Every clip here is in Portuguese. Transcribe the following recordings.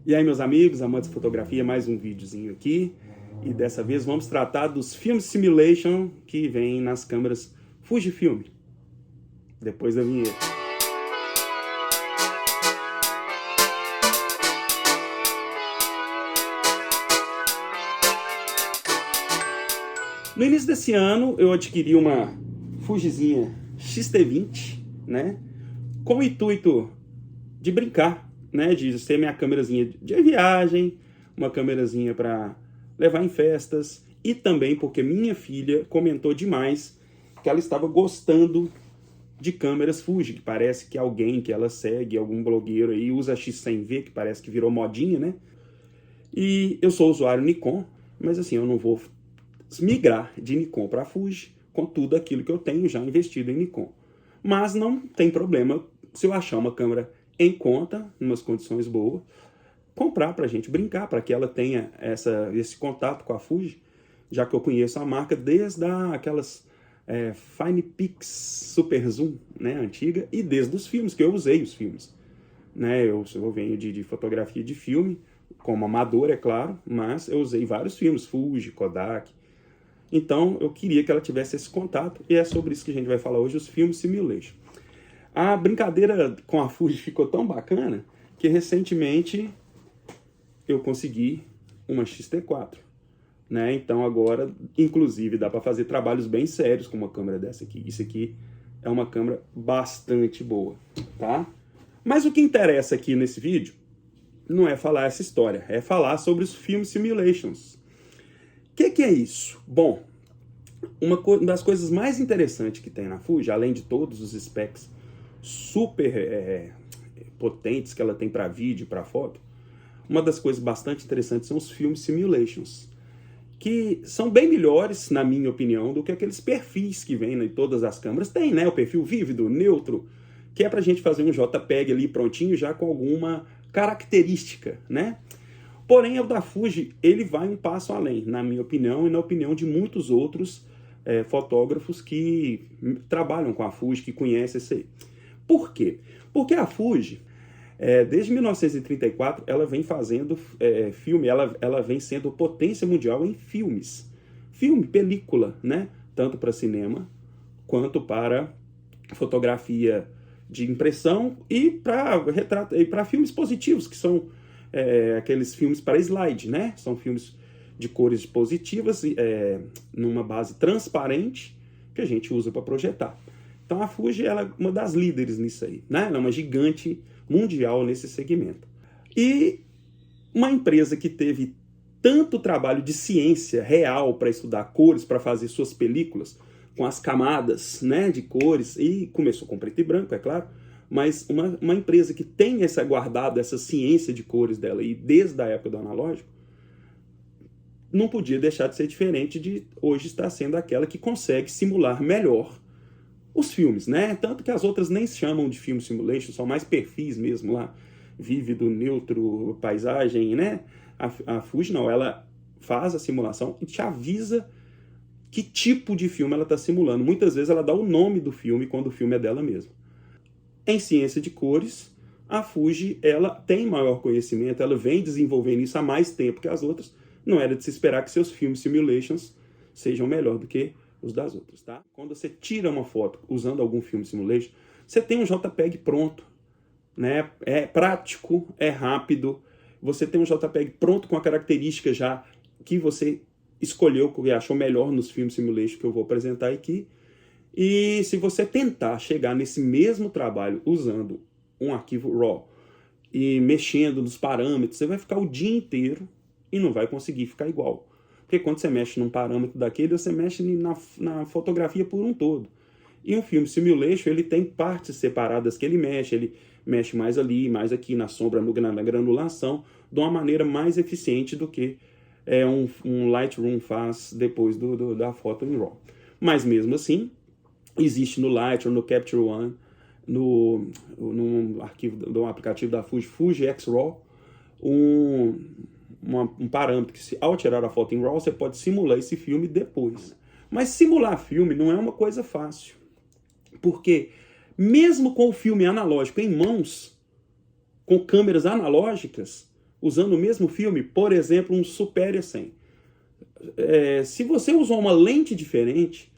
E aí, meus amigos, amantes de fotografia, mais um videozinho aqui. E dessa vez vamos tratar dos Film Simulation que vem nas câmeras Fujifilm. Depois da vinheta. No início desse ano, eu adquiri uma Fujizinha X-T20, né? Com o intuito de brincar, né, de ser minha câmerazinha de viagem, uma câmerazinha para levar em festas, e também porque minha filha comentou demais que ela estava gostando de câmeras Fuji, que parece que alguém que ela segue, algum blogueiro aí, usa a X100V, que parece que virou modinha, né? E eu sou usuário Nikon, mas assim, eu não vou migrar de Nikon para Fuji com tudo aquilo que eu tenho já investido em Nikon. Mas não tem problema se eu achar uma câmera em conta, em umas condições boas, comprar para a gente brincar, para que ela tenha esse contato com a Fuji, já que eu conheço a marca desde aquelas Finepix Super Zoom, né, antiga, e desde os filmes, que eu usei os filmes. Né, eu venho de fotografia de filme, como amador, é claro, mas eu usei vários filmes, Fuji, Kodak. Então eu queria que ela tivesse esse contato, e é sobre isso que a gente vai falar hoje, os Film Simulation. A brincadeira com a Fuji ficou tão bacana que recentemente eu consegui uma X-T4, né? Então agora, inclusive, dá para fazer trabalhos bem sérios com uma câmera dessa aqui. Isso aqui é uma câmera bastante boa, tá? Mas o que interessa aqui nesse vídeo não é falar essa história, é falar sobre os Film Simulations. O que é isso? Bom, uma das coisas mais interessantes que tem na Fuji, além de todos os specs super potentes que ela tem para vídeo e para foto, uma das coisas bastante interessantes são os Film Simulations, que são bem melhores, na minha opinião, do que aqueles perfis que vêm em todas as câmeras. Tem, né, o perfil vívido, neutro, que é para a gente fazer um JPEG ali prontinho, já com alguma característica, né? Porém, o da Fuji, ele vai um passo além, na minha opinião, e na opinião de muitos outros fotógrafos que trabalham com a Fuji, que conhecem isso aí. Por quê? Porque a Fuji, desde 1934, ela vem fazendo filme, ela vem sendo potência mundial em filmes. Filme, película, né? Tanto para cinema, quanto para fotografia de impressão e para filmes positivos, que são aqueles filmes para slide, né? São filmes de cores positivas, numa base transparente, que a gente usa para projetar. Então a Fuji ela é uma das líderes nisso aí, né? Ela é uma gigante mundial nesse segmento. E uma empresa que teve tanto trabalho de ciência real para estudar cores, para fazer suas películas, com as camadas, né, de cores, e começou com preto e branco, é claro, mas uma empresa que tem guardado essa ciência de cores dela, e desde a época do analógico, não podia deixar de ser diferente de hoje estar sendo aquela que consegue simular melhor os filmes, né? Tanto que as outras nem se chamam de Film Simulation, são mais perfis mesmo lá, vívido, neutro, paisagem, né? A Fuji não, ela faz a simulação e te avisa que tipo de filme ela está simulando. Muitas vezes ela dá o nome do filme quando o filme é dela mesma. Em ciência de cores, a Fuji ela tem maior conhecimento, ela vem desenvolvendo isso há mais tempo que as outras. Não era de se esperar que seus Film Simulations sejam melhor do que os das outras, tá? Quando você tira uma foto usando algum Film Simulation, você tem um JPEG pronto, né? É prático, é rápido, você tem um JPEG pronto com a característica já que você escolheu, que achou melhor nos Film Simulation que eu vou apresentar aqui. E se você tentar chegar nesse mesmo trabalho usando um arquivo RAW e mexendo nos parâmetros, você vai ficar o dia inteiro e não vai conseguir ficar igual. Porque quando você mexe num parâmetro daquele, você mexe na fotografia por um todo. E um Film Simulation, ele tem partes separadas que ele mexe mais ali, mais aqui, na sombra, na granulação, de uma maneira mais eficiente do que um Lightroom faz depois da foto em RAW. Mas mesmo assim, existe no Lightroom, no Capture One, no aplicativo da Fuji, Fuji X-RAW, um parâmetro que, ao tirar a foto em RAW, você pode simular esse filme depois. Mas simular filme não é uma coisa fácil, porque mesmo com o filme analógico em mãos, com câmeras analógicas, usando o mesmo filme, por exemplo, um Superior 100. Se você usou uma lente diferente,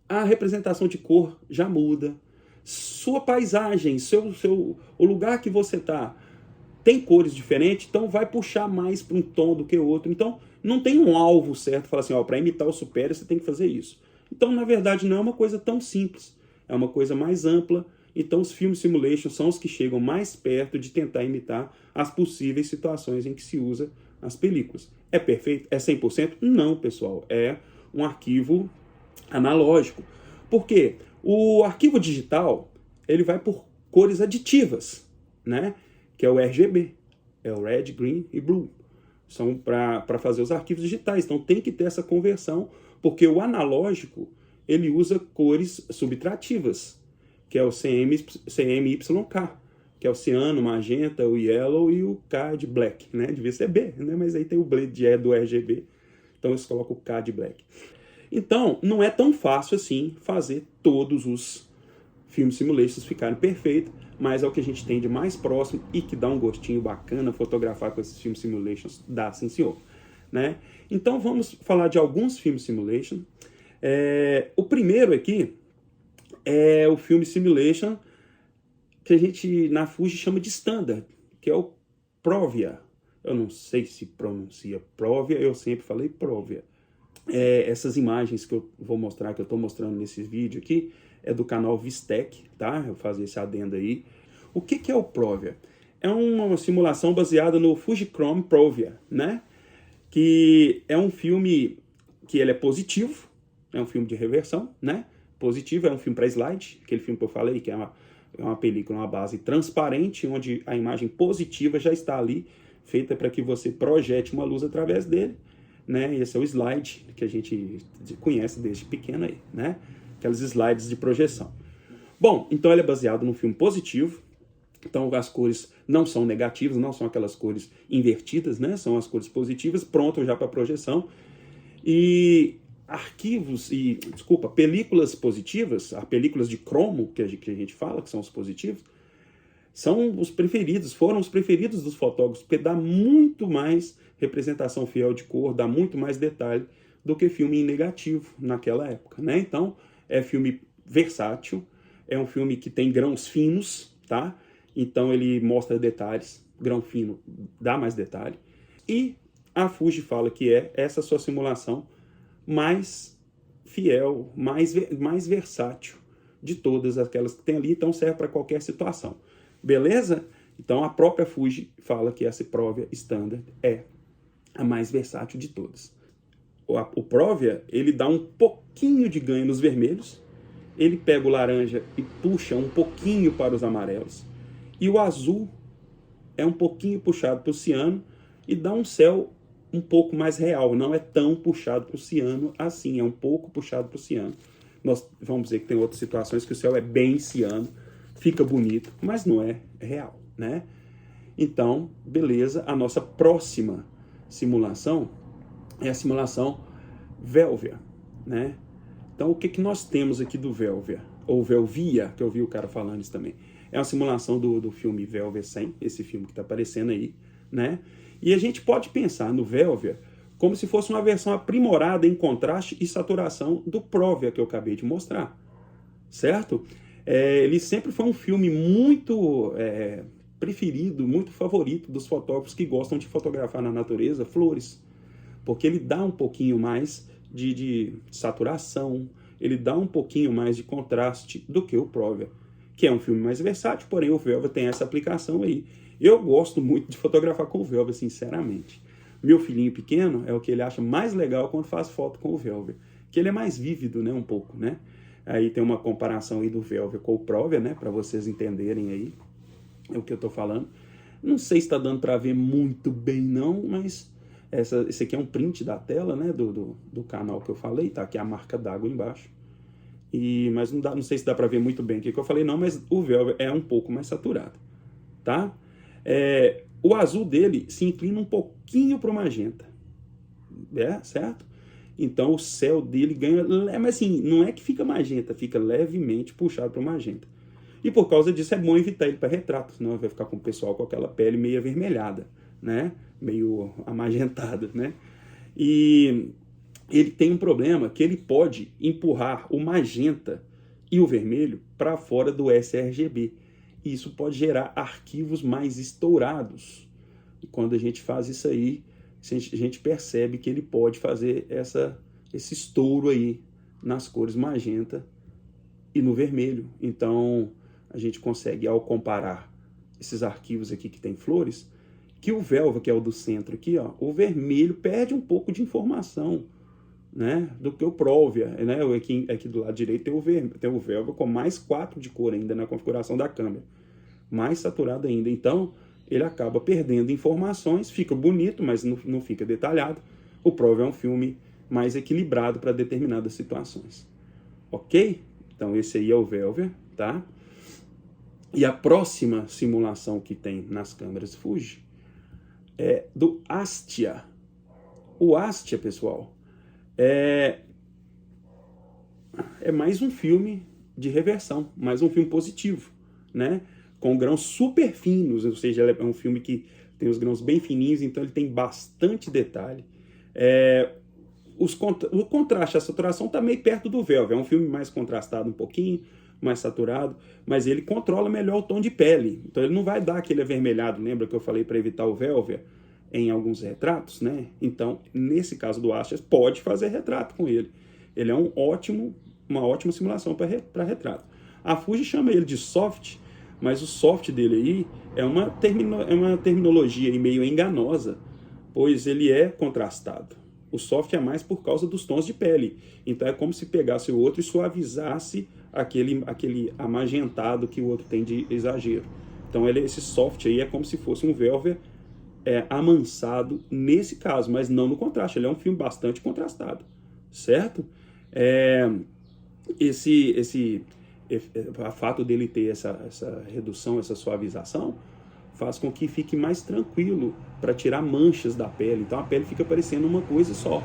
a representação de cor já muda. Sua paisagem, o lugar que você está, tem cores diferentes, então vai puxar mais para um tom do que o outro. Então, não tem um alvo certo, fala assim, para imitar o Superior você tem que fazer isso. Então, na verdade, não é uma coisa tão simples, é uma coisa mais ampla. Então, os film simulations são os que chegam mais perto de tentar imitar as possíveis situações em que se usa as películas. É perfeito? É 100%? Não, pessoal. É um arquivo analógico. Por quê? O arquivo digital, ele vai por cores aditivas, né? Que é o RGB. É o Red, Green e Blue. São para fazer os arquivos digitais. Então, tem que ter essa conversão, porque o analógico, ele usa cores subtrativas, que é o CMYK, que é o ciano, magenta, o yellow e o K de black, né? Devia ser B, né? Mas aí tem o B do RGB, então eles colocam o K de black. Então, não é tão fácil assim fazer todos os film simulations ficarem perfeitos, mas é o que a gente tem de mais próximo e que dá um gostinho bacana fotografar com esses film simulations, dá sim senhor, né? Então vamos falar de alguns film simulations. O primeiro aqui é o film simulation que a gente na Fuji chama de standard, que é o Provia. Eu não sei se pronuncia Provia, eu sempre falei Provia. Essas imagens que eu vou mostrar, que eu estou mostrando nesse vídeo aqui, é do canal Vistec, tá? Eu vou fazer esse adendo aí. O que é o Provia? É uma simulação baseada no Fujichrome Provia, né? Que é um filme que ele é positivo, é um filme de reversão, né? Positivo, é um filme para slide, aquele filme que eu falei, que é uma película, uma base transparente, onde a imagem positiva já está ali, feita para que você projete uma luz através dele, né? Esse é o slide que a gente conhece desde pequeno aí, né? Aquelas slides de projeção. Bom, então ele é baseado num filme positivo, então as cores não são negativas, não são aquelas cores invertidas, né? São as cores positivas, pronto já para projeção. E películas positivas, as películas de cromo que a gente fala, que são os positivos, são os preferidos, foram os preferidos dos fotógrafos, porque dá muito mais representação fiel de cor, dá muito mais detalhe do que filme em negativo naquela época, né? Então, é filme versátil, é um filme que tem grãos finos, tá? Então ele mostra detalhes, grão fino dá mais detalhe. E a Fuji fala que é essa sua simulação mais fiel, mais versátil de todas aquelas que tem ali, então serve para qualquer situação. Beleza? Então a própria Fuji fala que essa Provia Standard é a mais versátil de todas. O Provia, ele dá um pouquinho de ganho nos vermelhos, ele pega o laranja e puxa um pouquinho para os amarelos, e o azul é um pouquinho puxado para o ciano e dá um céu um pouco mais real, não é tão puxado para o ciano assim, é um pouco puxado para o ciano. Nós vamos dizer que tem outras situações que o céu é bem ciano, fica bonito, mas não é real, né? Então, beleza, a nossa próxima simulação é a simulação Velvia, né? Então, o que nós temos aqui do Velvia? Ou Velvia, que eu vi o cara falando isso também. É uma simulação do filme Velvia 100, esse filme que está aparecendo aí, né? E a gente pode pensar no Velvia como se fosse uma versão aprimorada em contraste e saturação do Provia que eu acabei de mostrar, certo? Ele sempre foi um filme muito preferido, muito favorito dos fotógrafos que gostam de fotografar na natureza flores, porque ele dá um pouquinho mais de saturação, ele dá um pouquinho mais de contraste do que o Provia, que é um filme mais versátil, porém o Velvia tem essa aplicação aí. Eu gosto muito de fotografar com o Velvia, sinceramente. Meu filhinho pequeno é o que ele acha mais legal quando faz foto com o Velvia, que ele é mais vívido, né, um pouco, né? Aí tem uma comparação aí do Velvia com o Provia, né, para vocês entenderem aí o que eu tô falando. Não sei se está dando para ver muito bem não, mas esse aqui é um print da tela, né, do canal que eu falei, tá aqui a marca d'água embaixo. Mas não sei se dá para ver muito bem o que eu falei não, mas o Velvia é um pouco mais saturado, tá? O azul dele se inclina um pouquinho para o magenta, certo? Então o céu dele ganha, mas assim, não é que fica magenta, fica levemente puxado para o magenta. E por causa disso é bom evitar ele para retrato, senão vai ficar com o pessoal com aquela pele meio avermelhada, né? Meio amagentado, né? E ele tem um problema que ele pode empurrar o magenta e o vermelho para fora do sRGB. E isso pode gerar arquivos mais estourados. E quando a gente faz isso aí, a gente percebe que ele pode fazer esse estouro aí nas cores magenta e no vermelho. Então, a gente consegue, ao comparar esses arquivos aqui que tem flores, que o Velva, que é o do centro aqui, ó, o vermelho perde um pouco de informação, né, do que o Provia, né? Aqui do lado direito tem o Velva com mais 4 de cor ainda na configuração da câmera, mais saturado ainda. Então, ele acaba perdendo informações, fica bonito, mas não fica detalhado. O Provia é um filme mais equilibrado para determinadas situações. Ok? Então, esse aí é o Velva, tá? E a próxima simulação que tem nas câmeras Fuji é do Astia. O Astia, pessoal, é mais um filme de reversão, mais um filme positivo, né? Com grãos super finos, ou seja, é um filme que tem os grãos bem fininhos, então ele tem bastante detalhe. O contraste, a saturação está meio perto do Velva, é um filme mais contrastado um pouquinho, mais saturado, mas ele controla melhor o tom de pele, então ele não vai dar aquele avermelhado, lembra que eu falei para evitar o Velva em alguns retratos, né? Então, nesse caso do Astia, pode fazer retrato com ele. Ele é uma ótima simulação para retrato. A Fuji chama ele de soft, mas o soft dele aí é uma terminologia aí meio enganosa, pois ele é contrastado. O soft é mais por causa dos tons de pele. Então é como se pegasse o outro e suavizasse aquele amagentado que o outro tem de exagero. Então esse soft aí é como se fosse um Velva amansado nesse caso, mas não no contraste. Ele é um filme bastante contrastado, certo? O fato dele ter essa redução, essa suavização, faz com que fique mais tranquilo para tirar manchas da pele. Então a pele fica parecendo uma coisa só.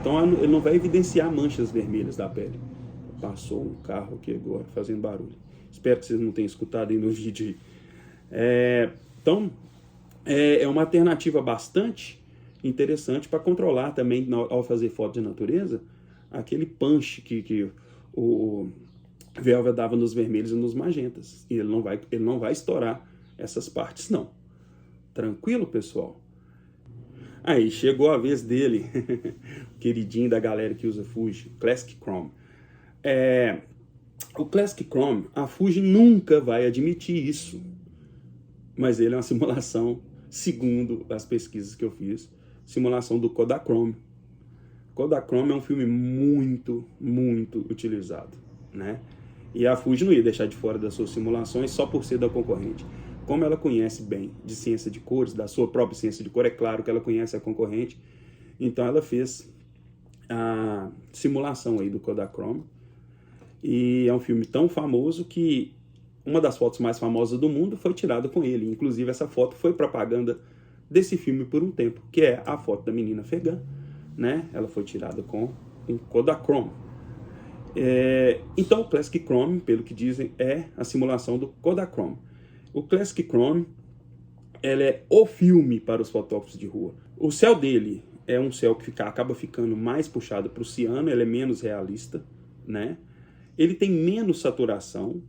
Então ele não vai evidenciar manchas vermelhas da pele. Passou um carro aqui agora fazendo barulho. Espero que vocês não tenham escutado aí no vídeo. Então é uma alternativa bastante interessante para controlar também, ao fazer foto de natureza, aquele punch que o Velva dava nos vermelhos e nos magentas. E ele não vai estourar essas partes, não. Tranquilo, pessoal? Aí, chegou a vez dele, o queridinho da galera que usa Fuji, Classic Chrome. O Classic Chrome, a Fuji nunca vai admitir isso, mas ele é uma simulação, segundo as pesquisas que eu fiz, simulação do Kodachrome. Kodachrome é um filme muito, muito utilizado, né? E a Fuji não ia deixar de fora das suas simulações só por ser da concorrente. Como ela conhece bem de ciência de cores, da sua própria ciência de cor, é claro que ela conhece a concorrente, então ela fez a simulação aí do Kodachrome. E é um filme tão famoso que uma das fotos mais famosas do mundo foi tirada com ele. Inclusive, essa foto foi propaganda desse filme por um tempo, que é a foto da menina afegã, né? Ela foi tirada com um Kodachrome. Então, o Classic Chrome, pelo que dizem, é a simulação do Kodachrome. O Classic Chrome, ela é o filme para os fotógrafos de rua. O céu dele é um céu que acaba ficando mais puxado para o ciano, ele é menos realista, né? Ele tem menos saturação,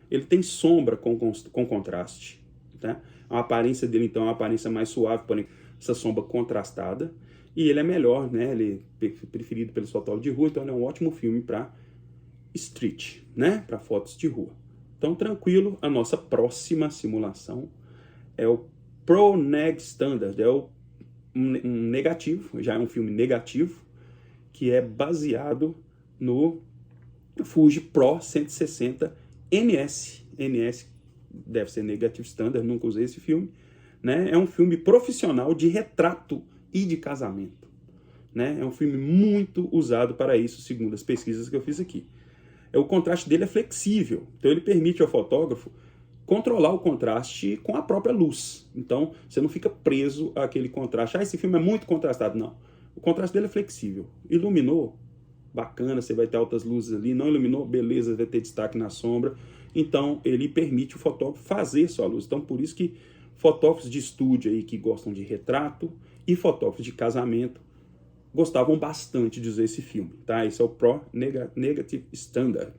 ele tem sombra com contraste, tá? A aparência dele, então, é uma aparência mais suave, porém, essa sombra contrastada. E ele é melhor, né? Ele é preferido pelos fotógrafos de rua, então ele é um ótimo filme para street, né? Para fotos de rua. Então, tranquilo, a nossa próxima simulação é o Pro Neg Standard, é um negativo, já é um filme negativo, que é baseado no Fuji Pro 160 NS. NS deve ser Negative Standard, nunca usei esse filme, né? É um filme profissional de retrato e de casamento, né? É um filme muito usado para isso, segundo as pesquisas que eu fiz aqui. O contraste dele é flexível, então ele permite ao fotógrafo controlar o contraste com a própria luz. Então, você não fica preso àquele contraste. Esse filme é muito contrastado. Não. O contraste dele é flexível. Iluminou? Bacana, você vai ter altas luzes ali. Não iluminou? Beleza, vai ter destaque na sombra. Então, ele permite o fotógrafo fazer sua luz. Então, por isso que fotógrafos de estúdio aí que gostam de retrato e fotógrafos de casamento gostavam bastante de usar esse filme, tá? Esse é o Pro Negative Standard,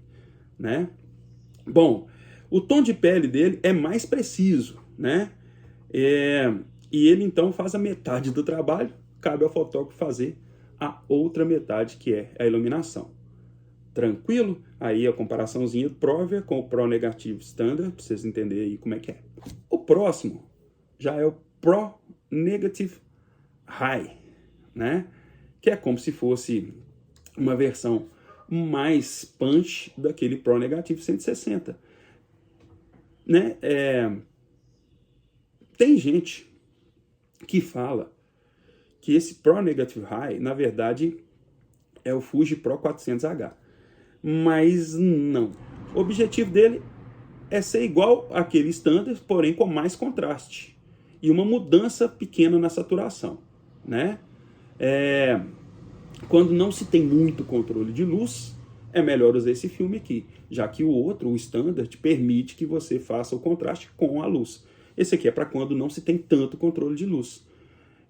né? Bom, o tom de pele dele é mais preciso, né? E ele então faz a metade do trabalho, cabe ao fotógrafo fazer a outra metade, que é a iluminação. Tranquilo? Aí a comparaçãozinha prévia com o Pro Negative Standard, para vocês entenderem aí como é que é. O próximo já é o Pro Negative High, né? Que é como se fosse uma versão mais punch daquele Pro Negative 160. Né? Tem gente que fala que esse Pro Negative High, na verdade, é o Fuji Pro 400H. Mas não. O objetivo dele é ser igual àquele standard, porém com mais contraste. E uma mudança pequena na saturação, né? Quando não se tem muito controle de luz, é melhor usar esse filme aqui, já que o outro, o standard, permite que você faça o contraste com a luz. Esse aqui é para quando não se tem tanto controle de luz.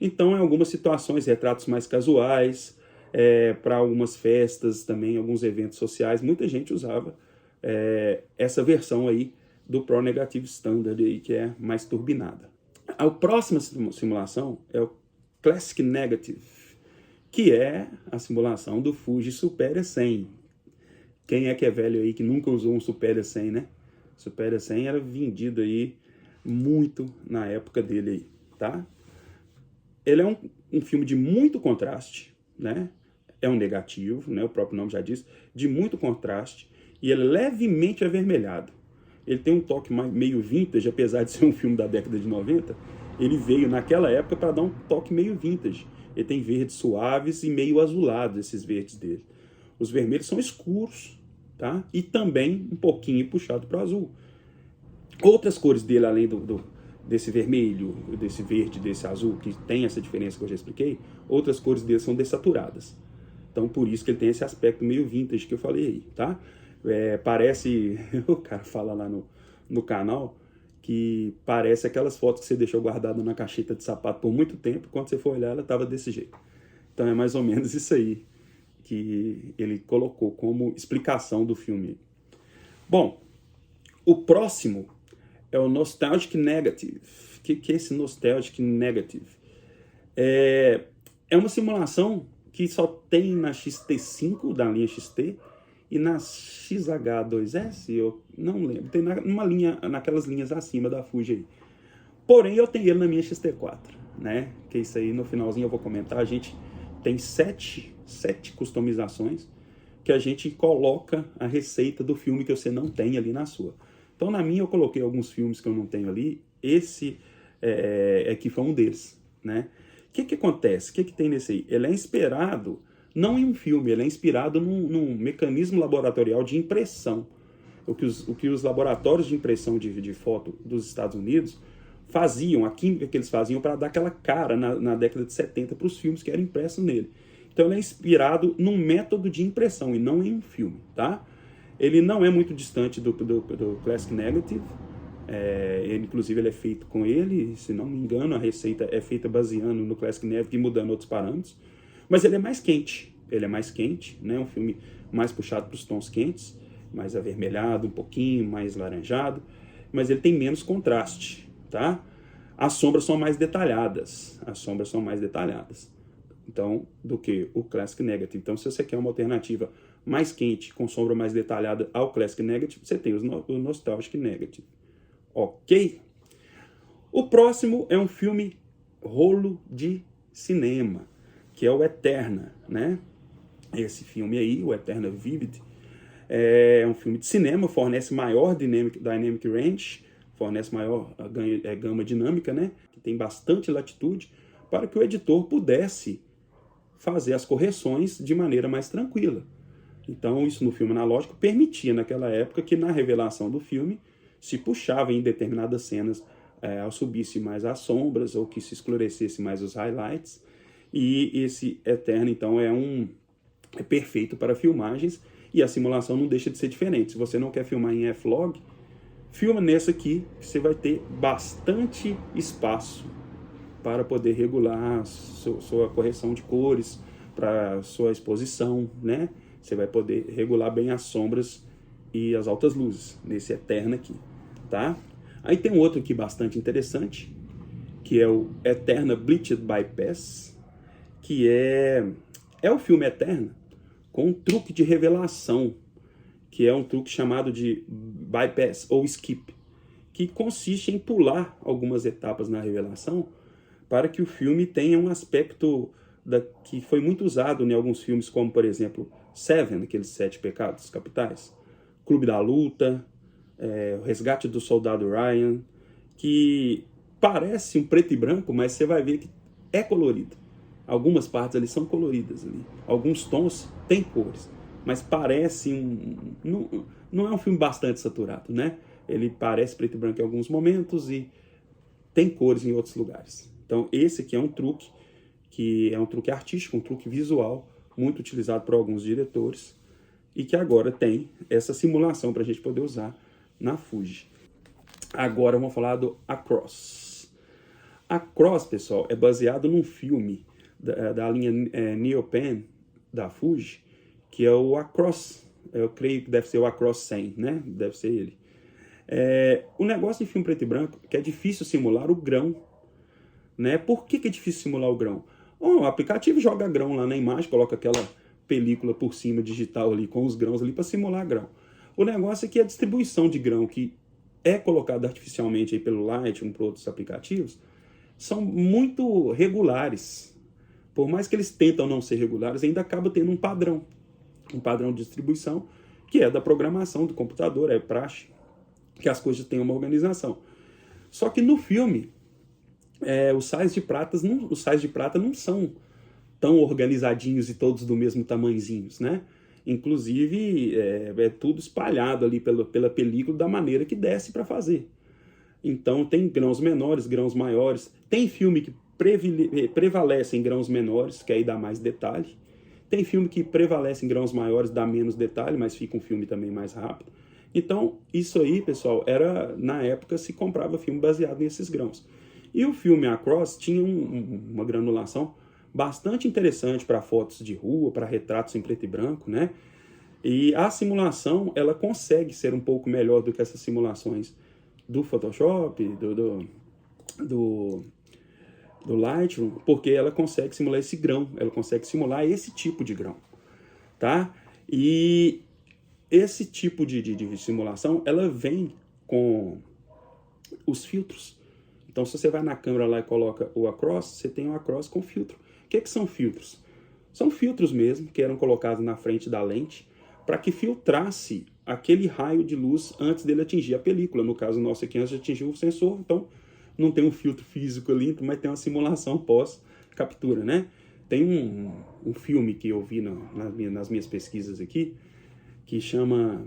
Então, em algumas situações, retratos mais casuais, para algumas festas também, alguns eventos sociais, muita gente usava essa versão aí do Pro Negative Standard, aí, que é mais turbinada. A próxima simulação é o Classic Negative, que é a simulação do Fuji Superia 100. Quem é que é velho aí que nunca usou um Superia 100, né? Superia 100 era vendido aí muito na época dele aí, tá? Ele é um filme de muito contraste, né? É um negativo, né? O próprio nome já diz, de muito contraste, e ele é levemente avermelhado. Ele tem um toque meio vintage, apesar de ser um filme da década de 90, ele veio naquela época para dar um toque meio vintage. Ele tem verdes suaves e meio azulados, esses verdes dele. Os vermelhos são escuros, tá? E também um pouquinho puxado para o azul. Outras cores dele, além desse vermelho, desse verde, desse azul, que tem essa diferença que eu já expliquei, outras cores dele são dessaturadas. Então, por isso que ele tem esse aspecto meio vintage que eu falei aí, tá? Parece... O cara fala lá no canal que parece aquelas fotos que você deixou guardada na caixeta de sapato por muito tempo, quando você for olhar, ela estava desse jeito. Então, é mais ou menos isso aí que ele colocou como explicação do filme. Bom, o próximo é o Nostalgic Negative. O que é esse Nostalgic Negative? É uma simulação que só tem na XT5, da linha XT, e na XH2S, eu não lembro. Tem naquelas linhas acima da Fuji aí. Porém, eu tenho ele na minha XT4, né? Que isso aí, no finalzinho eu vou comentar. A gente tem sete customizações que a gente coloca a receita do filme que você não tem ali na sua. Então, na minha, eu coloquei alguns filmes que eu não tenho ali. Esse aqui foi um deles, né? O que acontece? O que tem nesse aí? Ele é inspirado, não em um filme, ele é inspirado num mecanismo laboratorial de impressão. O que os laboratórios de impressão de foto dos Estados Unidos faziam, a química que eles faziam para dar aquela cara na década de 70 para os filmes que eram impressos nele. Então, ele é inspirado num método de impressão e não em um filme, tá? Ele não é muito distante do Classic Negative. Inclusive, ele é feito com ele. Se não me engano, a receita é feita baseando no Classic Negative e mudando outros parâmetros. Mas ele é mais quente. Ele é mais quente, né? Um filme mais puxado para os tons quentes, mais avermelhado um pouquinho, mais laranjado. Mas ele tem menos contraste, tá? As sombras são mais detalhadas. Então, do que o Classic Negative. Então, se você quer uma alternativa mais quente, com sombra mais detalhada ao Classic Negative, você tem o Nostalgic Negative. Ok? O próximo é um filme rolo de cinema, que é o Eterna, né? Esse filme aí, o Eterna Vivid, é um filme de cinema, fornece maior dynamic range, fornece maior gama dinâmica, né? Que tem bastante latitude, para que o editor pudesse fazer as correções de maneira mais tranquila. Então, isso no filme analógico permitia, naquela época, que na revelação do filme se puxava em determinadas cenas ao subisse mais as sombras ou que se escurecesse mais os highlights. E esse Eterno, então, é perfeito para filmagens e a simulação não deixa de ser diferente. Se você não quer filmar em F-Log, Filma nessa aqui, que você vai ter bastante espaço para poder regular a sua correção de cores, para sua exposição, né? Você vai poder regular bem as sombras e as altas luzes, nesse Eterna aqui, tá? Aí tem um outro aqui bastante interessante, que é o Eterna Bleached Bypass, que é o filme Eterna com um truque de revelação, que é um truque chamado de bypass ou skip, que consiste em pular algumas etapas na revelação para que o filme tenha um aspecto que foi muito usado em alguns filmes, como, por exemplo, Seven, aqueles 7 pecados capitais, Clube da Luta, O Resgate do Soldado Ryan, que parece um preto e branco, mas você vai ver que é colorido. Algumas partes ali são coloridas ali. Alguns tons têm cores, mas parece não é um filme bastante saturado, né? Ele parece preto e branco em alguns momentos e tem cores em outros lugares. Então esse aqui é um truque, que é um truque artístico, um truque visual, muito utilizado por alguns diretores, e que agora tem essa simulação para a gente poder usar na Fuji. Agora vamos falar do Across. Across, pessoal, é baseado num filme da linha Neopen da Fuji, que é o Across. Eu creio que deve ser o Across 100, né? Deve ser ele. O negócio em filme preto e branco é que é difícil simular o grão, né? Por que é difícil simular o grão? O aplicativo joga grão lá na imagem, coloca aquela película por cima digital ali com os grãos ali para simular grão. O negócio é que a distribuição de grão que é colocada artificialmente aí pelo Lightroom, por outros aplicativos, são muito regulares. Por mais que eles tentam não ser regulares, ainda acaba tendo um padrão de distribuição, que é da programação do computador, é praxe, que as coisas tenham uma organização. Só que no filme, os sais de prata não são tão organizadinhos e todos do mesmo tamanhozinhos, né? Inclusive, é tudo espalhado ali pela película da maneira que desce para fazer. Então, tem grãos menores, grãos maiores. Tem filme que prevalece em grãos menores, que aí dá mais detalhe. Tem filme que prevalece em grãos maiores, dá menos detalhe, mas fica um filme também mais rápido. Então, isso aí, pessoal, na época se comprava filme baseado nesses grãos. E o filme Across tinha uma granulação bastante interessante para fotos de rua, para retratos em preto e branco, né? E a simulação, ela consegue ser um pouco melhor do que essas simulações do Photoshop, do Lightroom, porque ela consegue simular esse grão, ela consegue simular esse tipo de grão, tá? E esse tipo de simulação, ela vem com os filtros. Então, se você vai na câmera lá e coloca o Across, você tem o Across com filtro. O que são filtros? São filtros mesmo, que eram colocados na frente da lente, para que filtrasse aquele raio de luz antes dele atingir a película. No caso nosso aqui, antes de atingir o sensor, então não tem um filtro físico ali, mas tem uma simulação pós-captura, né? Tem um filme que eu vi nas minhas pesquisas aqui, que chama,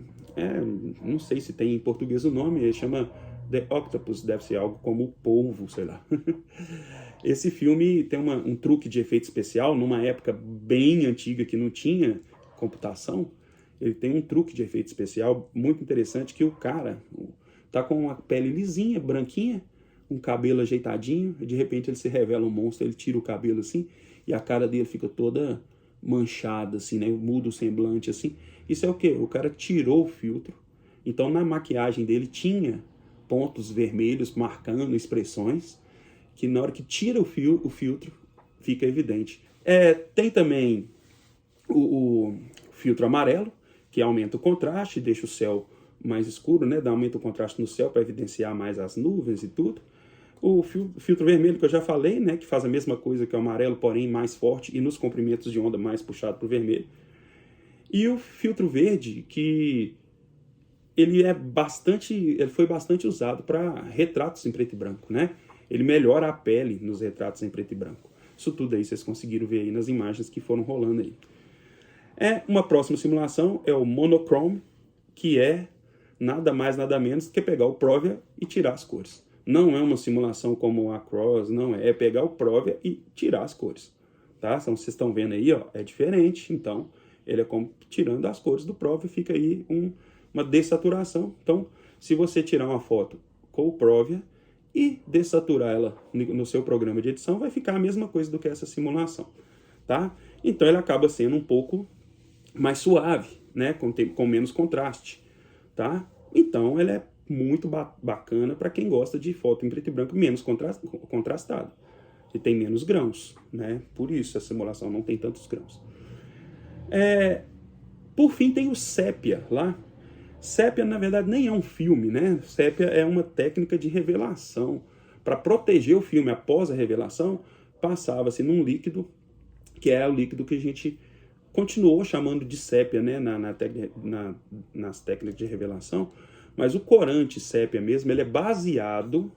não sei se tem em português o nome, ele chama The Octopus, deve ser algo como o polvo, sei lá. Esse filme tem um truque de efeito especial, numa época bem antiga que não tinha computação, ele tem um truque de efeito especial muito interessante, que o cara tá com uma pele lisinha, branquinha, um cabelo ajeitadinho, e de repente ele se revela um monstro, ele tira o cabelo assim, e a cara dele fica toda manchada, assim, né? Muda o semblante, assim. Isso é o quê? O cara tirou o filtro, então na maquiagem dele tinha pontos vermelhos marcando expressões, que na hora que tira o filtro, fica evidente. Tem também o filtro amarelo, que aumenta o contraste, deixa o céu mais escuro, né? Aumenta o contraste no céu para evidenciar mais as nuvens e tudo. O filtro vermelho que eu já falei, né? Que faz a mesma coisa que o amarelo, porém mais forte e nos comprimentos de onda mais puxado para o vermelho. E o filtro verde, que ele foi bastante usado para retratos em preto e branco, né? Ele melhora a pele nos retratos em preto e branco. Isso tudo aí vocês conseguiram ver aí nas imagens que foram rolando aí. Uma próxima simulação é o Monochrome, que é nada mais, nada menos que pegar o Provia e tirar as cores. Não é uma simulação como o Across, não é. É pegar o Provia e tirar as cores, tá? Então, vocês estão vendo aí, ó, é diferente. Então, ele é como tirando as cores do Provia, fica aí uma dessaturação. Então, se você tirar uma foto com o Provia e dessaturar ela no seu programa de edição, vai ficar a mesma coisa do que essa simulação, tá? Então ele acaba sendo um pouco mais suave, né? Com menos contraste, tá? Então ele é muito bacana para quem gosta de foto em preto e branco menos contrastado, e tem menos grãos, né? Por isso a simulação não tem tantos grãos. Por fim tem o sépia lá. Sépia, na verdade, nem é um filme, né? Sépia é uma técnica de revelação. Para proteger o filme após a revelação, passava-se num líquido, que é o líquido que a gente continuou chamando de sépia, né? Nas técnicas de revelação. Mas o corante sépia mesmo, ele é baseado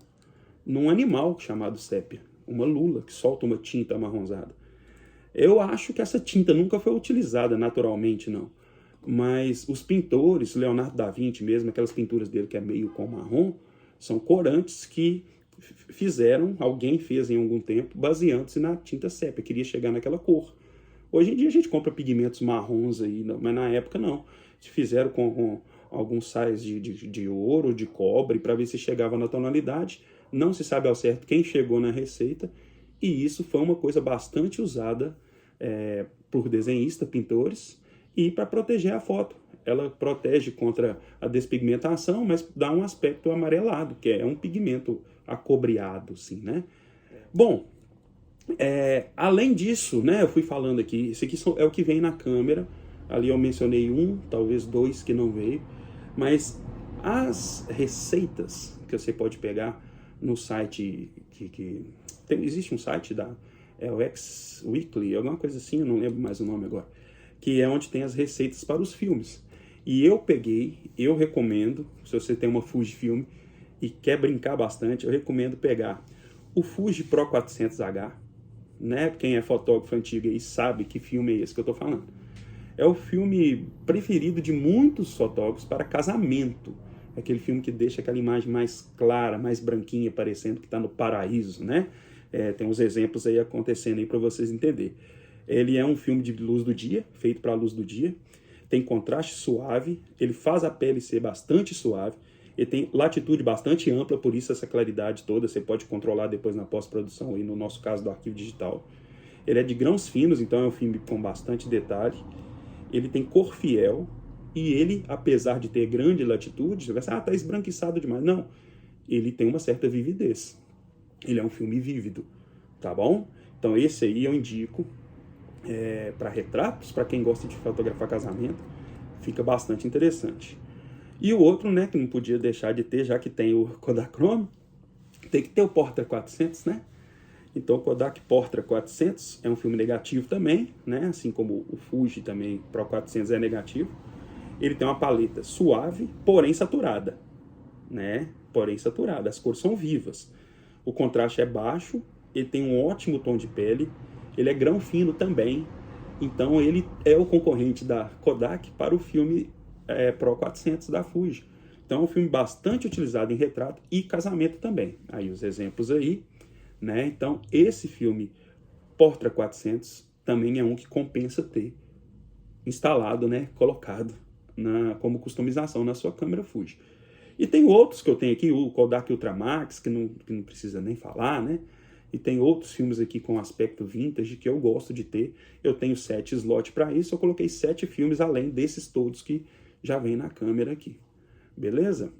num animal chamado sépia. Uma lula que solta uma tinta amarronzada. Eu acho que essa tinta nunca foi utilizada naturalmente, não. Mas os pintores, Leonardo da Vinci mesmo, aquelas pinturas dele que é meio com marrom, são corantes que alguém fez em algum tempo, baseando-se na tinta sépia, queria chegar naquela cor. Hoje em dia a gente compra pigmentos marrons aí, mas na época não. Fizeram com alguns sais de ouro, de cobre, para ver se chegava na tonalidade. Não se sabe ao certo quem chegou na receita, e isso foi uma coisa bastante usada por desenhistas, pintores, e para proteger a foto. Ela protege contra a despigmentação, mas dá um aspecto amarelado, que é um pigmento acobreado, assim, né? Bom, além disso, né, eu fui falando aqui, esse aqui é o que vem na câmera. Ali eu mencionei talvez dois que não veio, mas as receitas que você pode pegar no site existe um site o X Weekly, alguma coisa assim, eu não lembro mais o nome agora, que é onde tem as receitas para os filmes. E eu recomendo, se você tem uma Fujifilm e quer brincar bastante, eu recomendo pegar o Fuji Pro 400H, né? Quem é fotógrafo antigo aí sabe que filme é esse que eu estou falando. É o filme preferido de muitos fotógrafos para casamento. É aquele filme que deixa aquela imagem mais clara, mais branquinha, parecendo que está no paraíso, né? Tem uns exemplos aí acontecendo aí para vocês entenderem. Ele é um filme de luz do dia, feito para a luz do dia. Tem contraste suave, ele faz a pele ser bastante suave, ele tem latitude bastante ampla, por isso essa claridade toda, você pode controlar depois na pós-produção, aí no nosso caso do arquivo digital. Ele é de grãos finos, então é um filme com bastante detalhe. Ele tem cor fiel, e ele, apesar de ter grande latitude, você vai pensar, tá esbranquiçado demais. Não, ele tem uma certa vividez. Ele é um filme vívido, tá bom? Então esse aí eu indico para retratos, para quem gosta de fotografar casamento, fica bastante interessante. E o outro, né, que não podia deixar de ter, já que tem o Kodachrome, tem que ter o Portra 400, né? Então o Kodak Portra 400 é um filme negativo também, né? Assim como o Fuji também Pro 400 é negativo. Ele tem uma paleta suave, porém saturada, né? Porém saturada, as cores são vivas. O contraste é baixo, ele tem um ótimo tom de pele, ele é grão fino também, então ele é o concorrente da Kodak para o filme Pro 400 da Fuji. Então é um filme bastante utilizado em retrato e casamento também. Aí os exemplos aí, né? Então esse filme Portra 400 também é um que compensa ter instalado, né? Colocado como customização na sua câmera Fuji. E tem outros que eu tenho aqui, o Kodak Ultramax, que não precisa nem falar, né? E tem outros filmes aqui com aspecto vintage que eu gosto de ter. Eu tenho 7 slots para isso, eu coloquei 7 filmes além desses todos que já vem na câmera aqui. Beleza?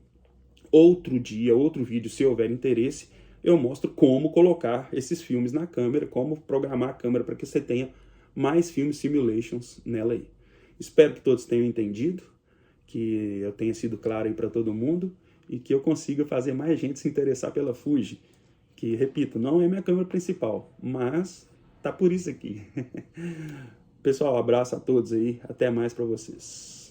Outro dia, outro vídeo, se houver interesse, eu mostro como colocar esses filmes na câmera, como programar a câmera para que você tenha mais filmes simulations nela aí. Espero que todos tenham entendido, que eu tenha sido claro aí para todo mundo e que eu consiga fazer mais gente se interessar pela Fuji, que, repito, não é minha câmera principal, mas tá por isso aqui. Pessoal, abraço a todos aí, até mais para vocês.